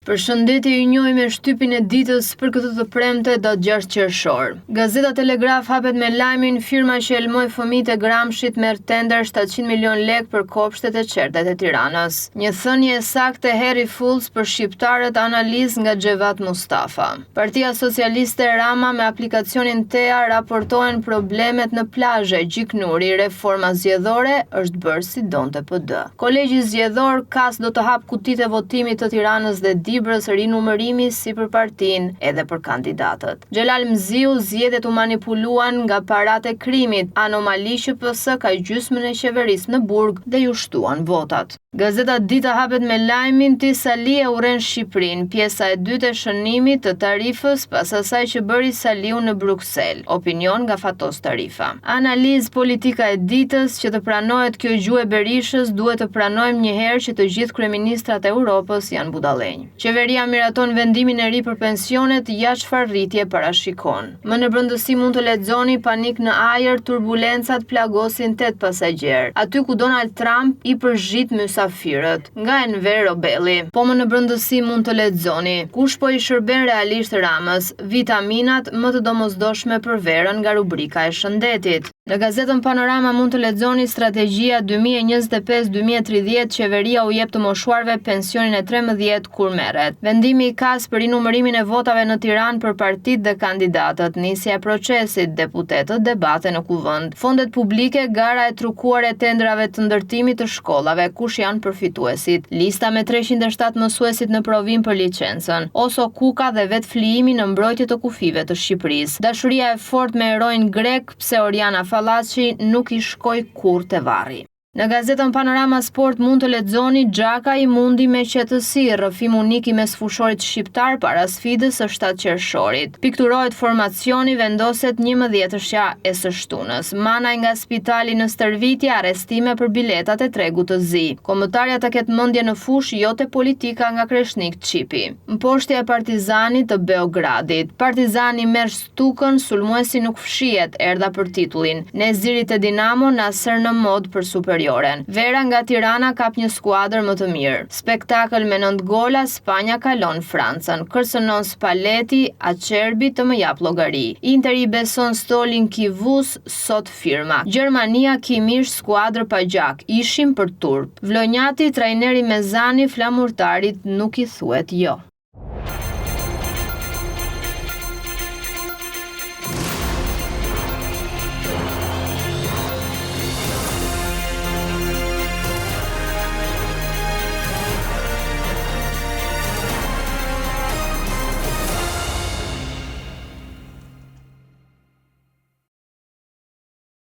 Përshëndetje, ju njohim me shtypin e ditës për këtë të premte datë 6 qershor. Gazeta Telegraf hapet me lajmin firma që elmoi fëmijët e Gramshit merr tender 700 milion lek për kopshtet e qertet e Tiranës. Një thënie e saktë e Harry Fulls për shqiptarët, analizë nga Xhevat Mustafa. Partia Socialiste Rama me aplikacionin TEA raportohen problemet në plazhe, gjiknuri, reforma zgjedhore është bërë si donte PD. Kolegji zgjedhor KAS do të hap kutitë e votimit të Tiranës dhe Dibrës rinumërimi si për partinë edhe për kandidatët. Xhelal Mziu, zgjedhjet u manipuluan nga paratë e krimit, anomali që PS ka gjysmën e qeverisë në burg dhe ju shtuan votat. Gazeta Dita hapet me lajmin Tisali e urren Shqipërinë, pjesa e dytë e shënimit të tarifës pas asaj që bëri Saliu në Bruksel. Opinion nga Fatos Tarifa. Analizë politika e ditës që të pranohet kjo gjuhë e Berishës, duhet të pranojmë njëherë që të gjithë kryeministrat e Europës janë budallënj. Qeveria miraton vendimin e ri për pensionet, ja çfarë rritje parashikon. Më në brendësi mund të lexoni panik në ajër, turbulencat plagosin 8 pasagjer. Aty ku Donald Trump i përzhit mysafirët, nga Enver Robelli. Po më në brendësi mund të lexoni kush po i shërben realisht Ramës, vitaminat më të domosdoshme për verën nga rubrika e shëndetit. Në gazetën Panorama mund të lexoni strategjia 2025-2030, qeveria u jep të moshuarve pensionin e 13 kur merret. Vendimi i KAS për rinumërimin e votave në Tiranë për partitë dhe kandidatët, nisja e procesit, deputetët debate në kuvend. Fondet publike, gara e trukuar e tendrave të ndërtimit të shkollave, kush janë përfituesit. Lista me 307 mësuesit në provim për licencën. Oso Kuka dhe vet flijimi në mbrojtje të kufive të Shqipërisë. Dashuria e fortë me heroin grek, pse Oriana Fallaçi nuk i shkoi kurrë te varri. Në gazetën Panorama Sport mund të lexoni Xhaka i mundi me qetësi, rrëfim unik i mes fushorit shqiptar para sfidës së 7 qershorit. Pikturohet formacioni, vendoset 11-shja e së shtunës. Manaj nga spitali në Stërvitje, arrestime për biletat e tregut të zi. Kombëtarja të ketë mendje në fush, jo te politika nga Kreshnik Çipi. Mposhtja e Partizanit të Beogradit. Partizani merr Stukën, sulmuesi nuk fshihet, erdha për titullin. Nezirit e Dinamo nasër në mod për superior. Vera nga Tirana kap një skuadër më të mirë. Spektakël me 9 gola, Spanja kalon Francën. Kërcënon Spalletti, Acerbi të më jap llogari. Inter i beson Stolin Kivus, sot firma. Gjermania Kimish skuadër pa gjak, ishim për turp. Vlonjati, trajneri Mezani, flamurtarit nuk i thuhet jo.